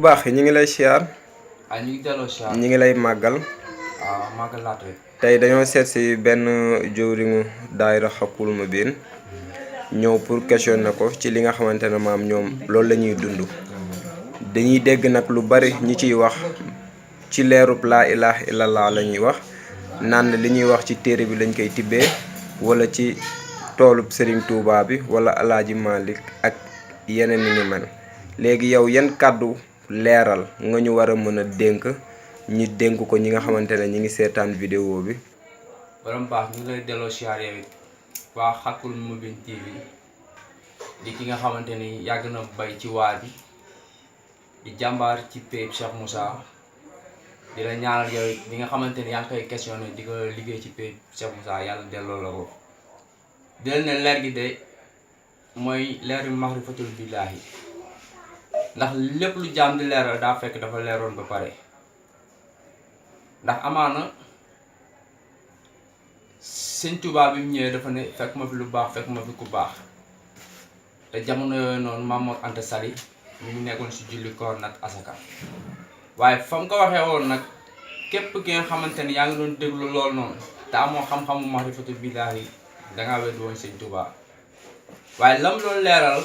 baax ñi ngi lay siyaar. ñu ngi delloo siyaar. ñi ngi lay màggal. waaw màggal laat rek. tey dañoo seet si benn jëwriñu daayira Haqqul Mubin ñëw pour questionner ko ci li nga xamante ne maam ñoom loolu la ñuy dund. dañuy dégg nag lu bari ñi ciy wax ci leerub laa ilaha illallah la ñuy wax naan li ñuy wax ci téere bi lañ koy tibbee wala ci toolub Serigne Touba bi wala Alaaji Malick ak yeneen ni mel léegi yow yan kàddu leeral nga ñu war a mën a dénk ñi dénk ko ñi nga xamante ne ñi ngi seetaan vidéo bi. borom baax ñu ngi lay delloo siyaar yow it waa Haqqul Mubin TV di ki nga xamante ni yàgg na bay ci waar bi di jàmbaar ci péeb Cheikh Moussa di la ñaanal yow it li nga xamante ni yaa ngi koy questionné di ko liggéey ci péeb Cheikh Moussa yàlla delloo la ko di leen ne leer gi de mooy leeru maxrifatul billaahi ndax lépp lu jaam di leeral daa fekk dafa leeroon ba pare ndax amaana Sëñ Tuubaa bi mu ñëwee dafa ne fekk ma fi lu baax fekk ma fi ku baax te jamono yooyu noonu Maam Mor Anta Sali mi ngi nekkoon si julli koor nag asaka waaye fa mu ko waxee woon nag képp ki nga xamante ni yaa ngi doon déglu lool noonu te amoo xam-xamu maxrifatu billaahi dangaa wedd woon Sëñ Tuubaa waaye lam loolu leeral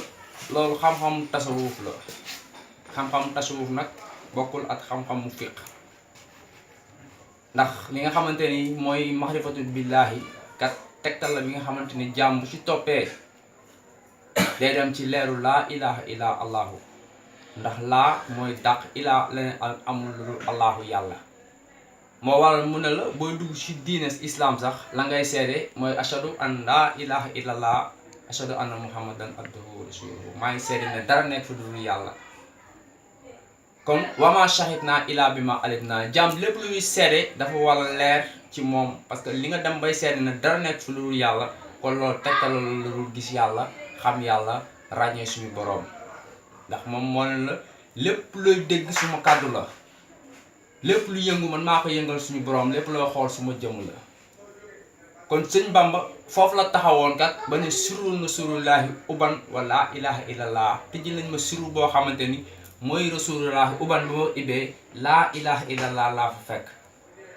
loolu xam-xamu tasawuf la xam-xamu tasawuf nag bokkul ak xam-xamu fiq ndax li nga xamante ni mooy maxrifatu billaahi kat tegtal la bi nga xamante ni jàmm bu ci toppee day dem ci leeru laa ilaha illa allahu ndax laa mooy dàq ilaa leneen amul lu allahu yàlla moo waral mu ne la booy dugg ci diine islam sax la ngay seede mooy ashadu an laa ilaha illallah ashadu anna muhammadan abduhu wa rasuluhu maa ngi seede ne dara nekk fa dul yàlla kon wama shahid naa ilaa bi ma alit naa jàmm lépp lu ñuy seede dafa war a leer ci moom parce que li nga dem bay seede ne dara nekk fa dul yàlla kon loolu tegtal la dul gis yàlla xam yàlla ràññee suñu boroom ndax moom moo ne la lépp looy dégg suma kàddu la lépp lu yëngu man maa ko yëngal suñu boroom lépp loo xool suma jëmm la kon sëñ Bamba foofu la taxawoon kat ba ne surul na surullaahi uban wa laa ilaha illallah tijji lañ ma surul boo xamante ni mooy rasulullaahi uban bi ma ibbee laa ilaha illallah laa fa fekk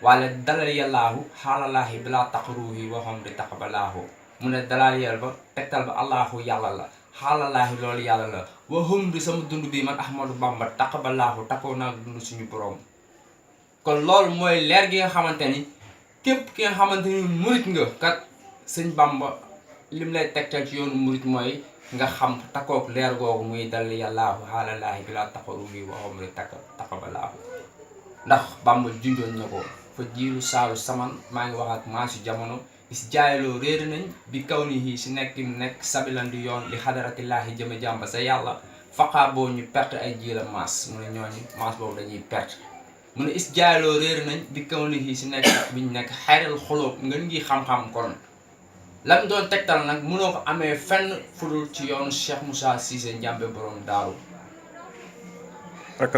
wala dalal yàllaahu xaalalaahi bilaa taqruhi waxam di taqbalaahu mu ne dalal yàlla ba tegtal ba allahu yàlla la xaalalaahi loolu yàlla la waxum di sama dund bi man Ahmadu Bamba taqbalaahu takkoo naa dund suñu boroom kon loolu mooy leer gi nga xamante ni képp ki nga xamante ni murit nga kat sëñ Bamba lim lay tegtal ci yoonu murit mooy nga xam takkook leer googu muy dal yàllaahu xaalalaahi bilaa taqruhi waxam di taqbalaahu ndax Bamba junjoon na ko fa jiiru saaru saman maa ngi wax ak maa si jamono is jaayloo réer nañ bi kaw ni yi si nekk nekk sabilandi yoon li xadaratillaahi jëme jàmba sa yàlla faqaa boo ñu perte ay jiila maas mu ne ñooñu maas boobu dañuy perte mu ne is jaayloo réer nañ bi kaw ni yi si nekk biñ nekk xayral xolóob nga ngi xam-xam kon lam doon tegtal nag mënoo ko amee fenn fudul ci yoonu Cheikh Moussa Cissé Njàmbe borom daaru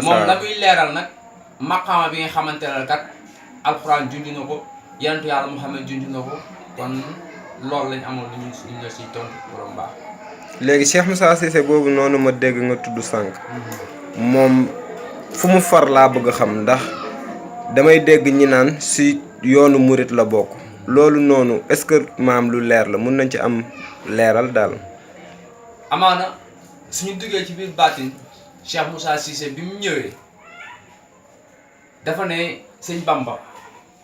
moom la muy leeral nag maqaama bi nga xamante ne kat alxuraan junj na ko yantu yàlla Muhammad junj na ko kon loolu lañ amoon lu ñu la siy tontu borom baax. léegi Cheikh Moussa Cissé boobu noonu ma dégg nga tudd sànq moom fu mu far laa bëgg a xam ndax damay dégg ñi naan si yoonu murit la bokk loolu noonu est-ce que maam lu leer la mun nañ ci am leeral daal. amaana suñu duggee ci biir baatin Cheikh Moussa Cissé bi mu ñëwee dafa ne sëñ Bamba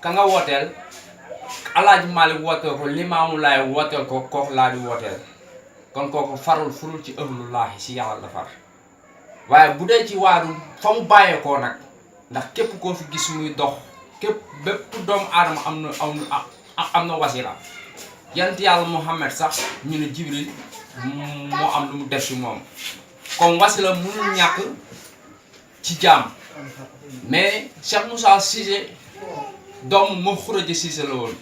ka nga wooteel Alaaji Maalik wooteel ko Limaamu Laay wooteel ko kooku laa di wooteel kon kooku farul furul ci ëhlullaahi si yàlla la far waaye bu dee ci waaru fa mu bàyyeekoo nag ndax képp koo fi gis muy dox képp bépp doomu aadama am na wasila yant yàlla Muhammad sax ñu ne Jibril moo am lu mu def si moom comme wasila mënul ñàkk ci jaam mais Cheikh Moussa Cissé doomu ma xuraja Cissé la woon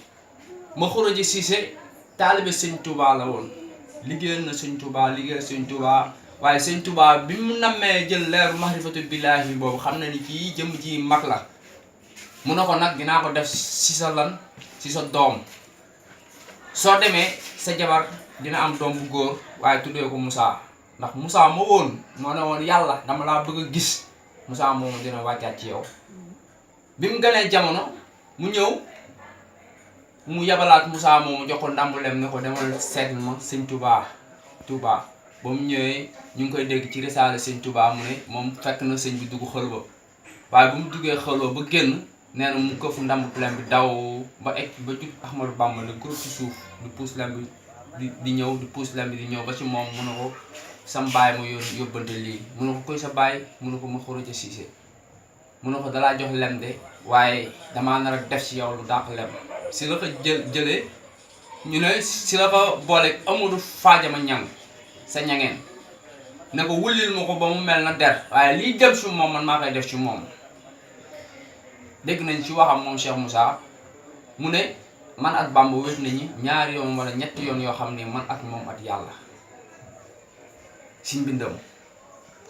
ma xuraja Cissé taalibe sëñ Touba la woon liggéeyal na sëñ Touba liggéeyal sëñ Touba waaye sëñ Touba bi mu nammee jël leeru maxrifatu billaahi boobu xam na ni kii jëm ji mag la mu ne ko nag dinaa ko def si sa lan si sa doom soo demee sa jabar dina am doom bu góor waaye tuddee ko Moussa ndax Moussa ma woon moo ne woon yàlla dama laa bëgg a gis Moussa moomu dina wàccaat ci yow bi mu gënee jamono mu ñëw mu yabalaat Moussa moomu jox ko ndàmbulem ne ko demal seetlu ma sëñ Touba ba mu ñëwee ñu ngi koy dégg ci risaale sëñ Touba mu ne moom fekk na sëñ bi dugg xëlwa waaye bu mu duggee xëlwa ba génn nee na mu këfu ndàmbulem bi daw ba egg ba ci Ahmadou Bamba ne groupe ci suuf di puus lem bi di ñëw di puus lem bi di ñëw ba ci moom mu ne ko sam baay ma yóbbante lii mu ne ko koy sa baay mu ne ko ma Xoroja Siise mu ne ko dalaa jox lem de waaye damaa nar a def ci yow lu dàq lem si la ko jëlee ñu ne si la ko boole Amadou Fadiama ñang sa ñangeen ne ko wullil ma ko ba mu mel na der waaye liy dem ci moom man maa koy def ci moom dégg nañ ci waxam moom Cheikh Moussa mu ne man ak Bamba wét nañu ñaari yoon wala ñetti yoon yoo xam ne man ak moom ak yàlla si mbindam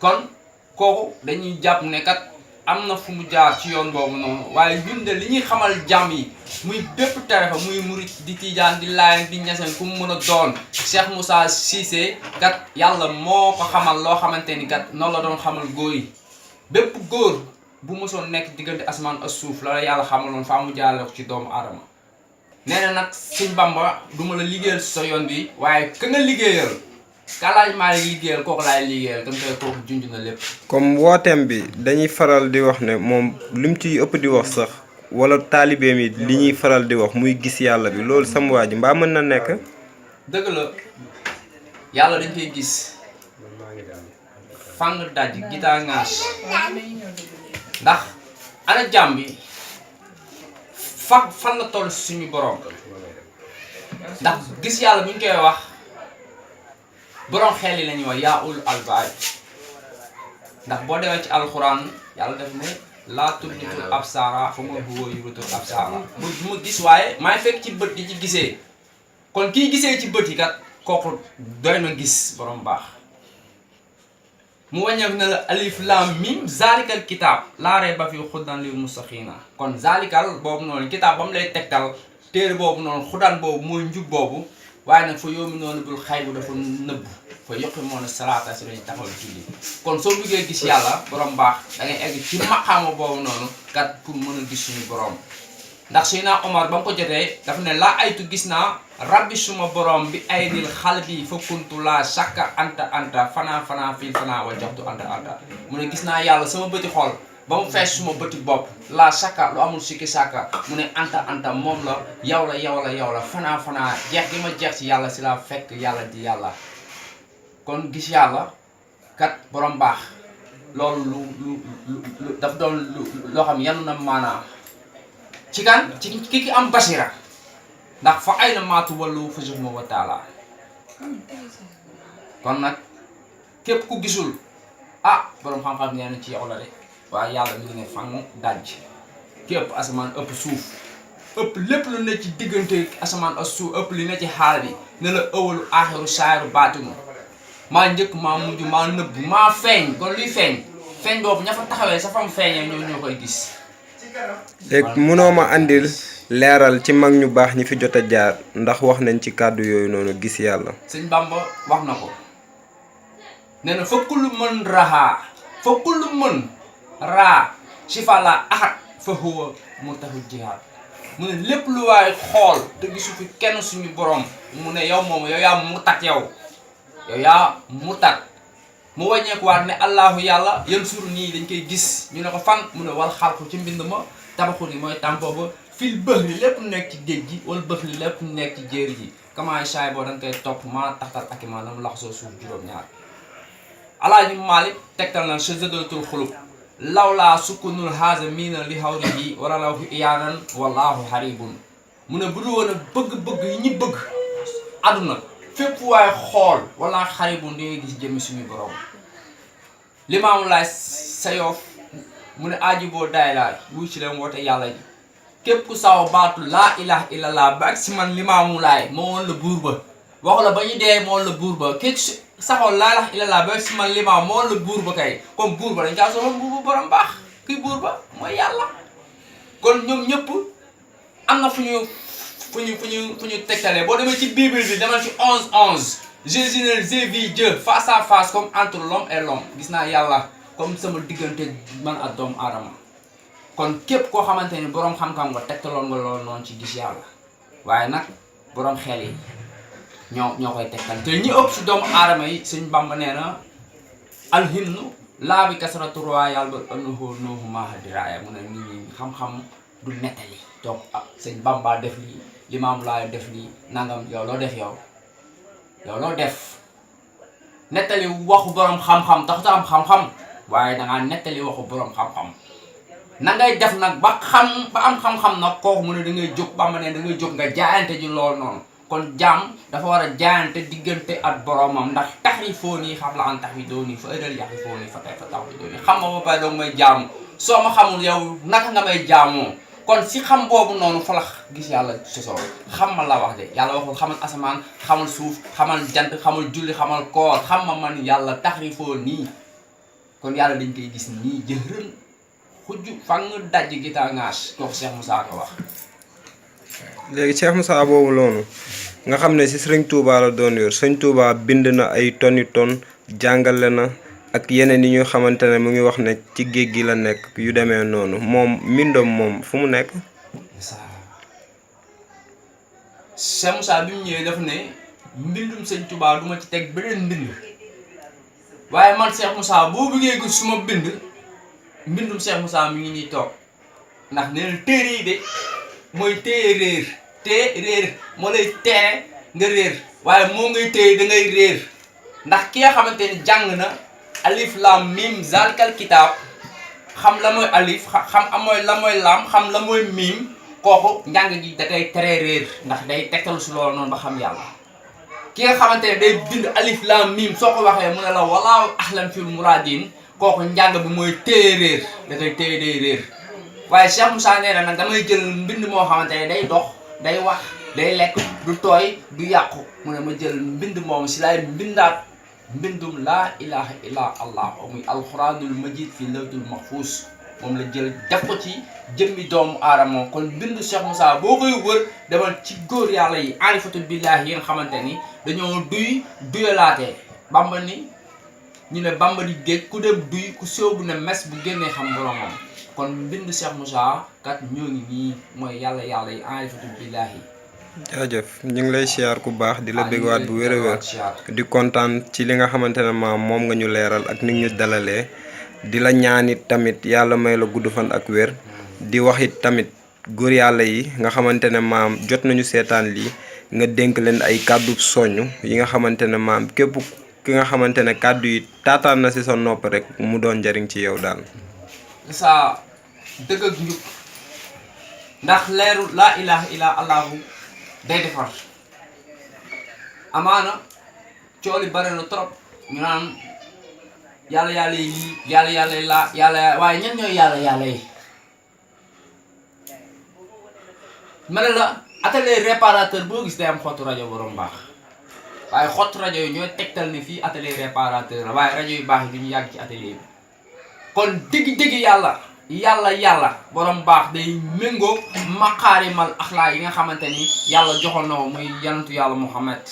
kon kooku dañuy jàpp ne kat am na fu mu jaar ci yoon boobu noonu waaye ñun de li ñuy xamal jàmm yi muy bépp tarixa muy murit di tijaan di laayeen di ñaseen ku mu mën a doon Cheikh Moussa Cissé kat yàlla moo ko xamal loo xamante ni kat noonu la doon xamal góor yi bépp góor bu mosoon nekk diggante asamaan ak suuf la yàlla xamaloon faa mu jaarale ko ci doomu aadama nee na nag sëñ Bamba du ma la liggéeyal sa yoon bi waaye ka nga liggéeyal kalaaj maa liggéeyal kooku laay liggéeyal tam koy kooku junj na lépp. comme wooteem bi dañuy faral di wax ne moom lim ciy ëpp di wax sax wala taalibeem yi li ñuy faral di wax muy gis yàlla bi loolu sam waa ji mbaa mën na nekk. dëgg la yàlla dañ koy gis fang daj gitaa ngaas ndax ana jàmm bi fan la toll suñu borom ndax gis yàlla bu ñu koy wax borom xel yi la ñuy wax yaa ul albaab ndax boo demee ci alxuraan yàlla def ne laa tudritul absaara fa ma huwa yudritul absaara bu ma gis waaye maay fekk ci bët di ci gisee kon kii gisee ci bët yi kat kooku doy na gis borom baax mu wàññeeku ne la alif lam mim zalikal kitaab laa rayba fiihi hudan lil muttaqiina kon zalikal boobu noonu kitaab ba mu lay tegtal téere boobu noonu xudaan boobu mooy njub boobu waaye nag fa yoomi noonu bul xay bu dafa nëbb fa yokki moon salaata si lañu taxawal julli kon soo bëggee gis yàlla borom baax da ngay egg ci maqaama boobu noonu kat pour mën a gis suñu borom ndax Seydina Omar ba mu ko jotee dafa ne laa aytu gis naa rabbi suma borom bi ay nil xal bi fa kuntu laa sakka anta fanaa fii fanaa wa joxtu anta mu ne gis naa yàlla sama bëti xol ba mu fees suma bëti bopp laa sakka lu amul sikki sàkka mu ne anta moom la yow la fanaa jeex gi ma jeex ci yàlla si laa fekk yàlla di yàlla kon gis yàlla kat borom baax loolu lu daf doon loo xam yanu na maanaam ci kan ci ki am basira ndax fa ay na maatu wallu fa jox ma wa taala kon nag képp ku gisul borom xam-xam nee na ci yow la de waaye yàlla mi ngi ne fang daj képp asamaan ëpp suuf ëpp lépp lu ne ci diggante asamaan ak suuf ëpp li ne ci xaal bi ne la ëwalu aaxiru saayiru baatinu maa njëkk maa mujj maa nëbb maa feeñ kon luy feeñ boobu ña fa taxawee sa fam feeñee ñoo koy gis. léegi mënoo ma andil leeral ci mag ñu baax ñi fi jot a jaar ndax wax nañ ci kàddu yooyu noonu gis yàlla. sëñ Bamba wax na ko nee na fa kullu mën raxaa fa kullu mën raa sifa la axat fa huwa murtahu jihaad mu ne lépp lu waay xool te gisu fi kenn suñu borom mu ne yow moom yow yaa murtat yow yaa murtat mu wàññeekuwaat ne allahu yàlla yan suur nii dañ koy gis ñu ne ko fan mu ne wal xalku ci mbind ma tabaxu ni mooy tàmpo ba fil bëx li lépp nekk ci géej gi wala bëx li lépp nekk ci jéeri ji kamaay saay boo dañ koy topp maa taxtal ak ma dama laxasoo suuf juróom-ñaar alaaji Maalik tegtal na sa zëdatul xulub lawlaa sukkunul haasa miina li hawrihi wala law iyaanan wallahu haribun mu ne bu dul woon a bëgg-bëgg yi ñi bëgg àdduna fépp waaye xool wala xaribun di nga gis jëmmi suñu borom Limaamu Laay Sayoof mu ne aji boo daay laay wuy ci leen woote yàlla ji képp ku saw baatu laa ilaha illallah ba ak si man Limaamu Laay moo woon la buur ba waxu la ba ñu dee moo woon la buur ba képp saxoon laa ilaha illallah ba ak si man Limaam moo woon la buur ba kay comme buur ba dañ kaa soxla buur ba borom baax kuy buur ba mooy yàlla kon ñoom ñëpp am na fu ñu tegtalee boo demee ci bible bi demal ci 11:11 Jésus ne j'ai vu Dieu face à face comme entre l'homme et l'homme gis naa yàlla comme sama diggante man ak doomu aadama kon képp koo xamante ni boroom xam-xam nga tegtaloon nga loolu noonu ci gis yàlla waaye nag boroom xel yi ñoo koy tegtal te ñi ëpp si doomu aadama yi Sëñ Bamba nee na alhimnu laa bi kasratu royal ba annahu noohu maaha diraaya mu ne nit ñi xam-xam du nettali donc Sëñ Bamba def lii Limaamu Laay def lii nangam yow loo def yow loo def nettali waxu boroom xam-xam taxut am xam-xam waaye dangaa nettali waxu boroom xam-xam na ngay def nag ba am xam-xam nag kooku mu ne da ngay jóg Bamba ne da ngay jóg nga jaayante ji loolu noonu kon jaam dafa war a jaayante diggante ak boromam ndax taxrifoo nii xam la an taxridoo nii fa ëral yaxrifoo nii fa tey fa taxridoo nii xam nga ba pare doomu may jaamu soo ma xamul yow naka nga may jaamoo kon si xam boobu noonu fa la gis yàlla sosoo xam ma la wax de yàlla waxul xamal asamaan xamal suuf xamal jant xamal julli xamal koor xam ma man yàlla taxrifoo nii kon yàlla dañ koy gis nii jërën xujj fang dajj gitaa ngaas kooku Cheikh Moussa ko wax. léegi Cheikh Moussa boobu loonu nga xam ne si Sëriñ Touba la doon yor Sëriñ Touba bind na ay toni ton jàngale na ak yeneen yi ñu xamante ne mu ngi wax ne ci géej gi la nekk yu demee noonu moom mbindoom moom fu mu nekk. Cheikh Moussa bi mu ñëwee daf ne mbindum Sëriñ Touba du ma ci teg beneen mbind waaye man Cheikh Moussa boo bëggee gis suma bind mbindum Cheikh Moussa mi ngi nii toog ndax nee na téere yi de mooy téye réer moo lay tere nga réer waaye moo ngay téye da ngay réer ndax ki nga xamante ni jàng na alif lam mim zalikal kitaab xam la mooy alif xam la mooy lam xam la mooy mim kooku njàng gi da koy tere réer ndax day tegtalu si loolu noonu ba xam yàlla ki nga xamante ne day bind alif lam mim soo ko waxee mu ne la walaahu ahlam fil muradin kooku njàng bi mooy téye réer da koy téye day réer waaye Cheikh Moussa nee na nag damay jël mbind moo xamante ne day dox day wax day lekk du tooy du yàqu mu ne ma jël mbind moomu si laay mbindaat mbindum laa ilaha illa allah muy alxuraanul majid fi lawtul mahfuus moom la jël def ko ci jëmmi doomu aadama kon mbindu Cheikh Moussa boo koy wër demal ci góor yàlla yi arifatu billahi yi nga xamante ni dañoo duyalaatee Bamba ni ñu ne Bamba di géej ku dem duy ku sóobu ne mes bu génnee xam boromam kon mbindu Cheikh Moussa kat ñoo ngi nii mooy yàlla yi arifatu billahi. jaajëf ñu ngi lay siyaar ku baax di la bégwaat bu wér a wér di kontaan ci li nga xamante ne maam moom nga ñu leeral ak ni ñu dalalee di la ñaanit tamit yàlla may la gudd fan ak wér di waxit tamit góor yàlla yi nga xamante ne maam jot nañu seetaan lii nga dénk leen ay kàddu soññ yi nga xamante ne maam képp ki nga xamante ne kàddu yi taataan na si sa nopp rek mu doon njariñ ci yow daal. sa dëgg ak njub ndax leeru laa ilaha illa allahu day defar amaana cooli bare na trop ñu naan yàlla yi lii yàlla laa yàlla waaye ñan ñooy yàlla yi ma ne la atelier réparateur boo gis day am xottu rajo borom baax waaye xottu rajo yi ñooy tegtal ni fii atelier réparateur la waaye rajo yu baax yi duñu yàgg ci atelier bi kon dëgg yàlla borom baax day méngoo maqaarimal axlaa yi nga xamante ni yàlla joxoon na ko muy yantu yàlla Muhammad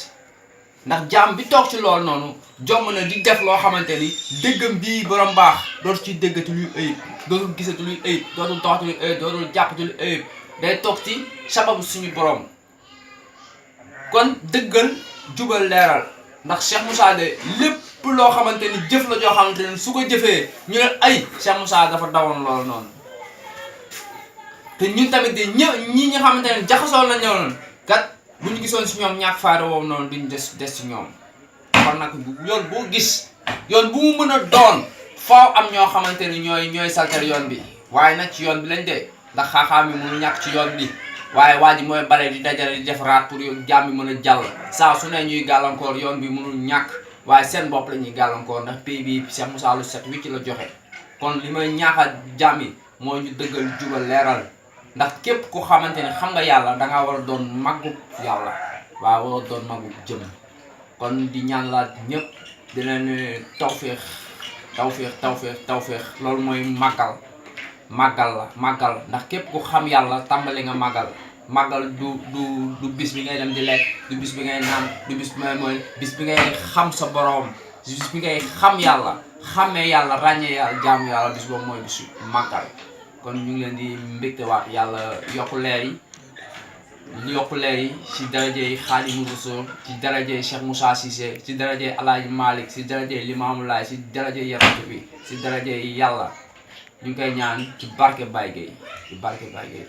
ndax jaam bi toog ci loolu noonu jomm na di def loo xamante ni dëggam bii borom baax dootu ci déggati luy ayib dootul gisati luy ayib dootul toxati luy ayib dootul jàppati luy ayib day toog ci sababu suñu borom kon dëggal jubal leeral ndax Cheikh Moussa de lépp loo xamante ni jëf la joo xamante ni su ko jëfee ñu ne ay Cheikh Moussa dafa dawoon loolu noonu te ñun tamit de ñi nga xamante ne jaxasoo la ñëwoon kat bu ñu gisoon si ñoom ñàkk faayda woowu noonu duñ des si ñoom kon nag yoon boo gis yoon bu mu mën a doon faaw am ñoo xamante ni ñooy saltel yoon bi waaye nag ci yoon bi lañ dee ndax xaaxaam yi mënu ñàkk ci yoon bi waaye waa ji mooy bale di dajale di defaraat pour jaam bi mën a jàll saa su ne ñuy gàllankoor yoon bi mënul ñàkk waaye seen bopp la ñuy gàllankoor ndax pays bi Cheikh Moussa lu set wicc la joxe kon li may ñaaxal jaam yi mooy ñu dëggal jubal leeral ndax képp ku xamante ne xam nga yàlla dangaa war a doon màggu yàlla waaye war a doon màggu jëm kon di ñaan laat ñëpp dina ne tawféex loolu mooy màggal ndax képp ku xam yàlla tàmbali nga màggal du bis bi ngay dem di lekk du bis bi ngay naan du bis bi mooy bis bi ngay xam sa boroom bis bi ngay xam yàlla xàmmee yàlla ràññee yàlla jaamu yàlla bis boobu mooy bisu màggal kon ñu ngi leen di mbégtewaat yàlla yokku leer yi si darajey Xaadimu Rasuul ci darajey Cheikh Moussa Cissé ci darajey Alaaji Malick si darajey Limaamu Laay si darajey Yonent bi si darajey yàlla ñu ngi koy ñaan ci barke Baye Gueye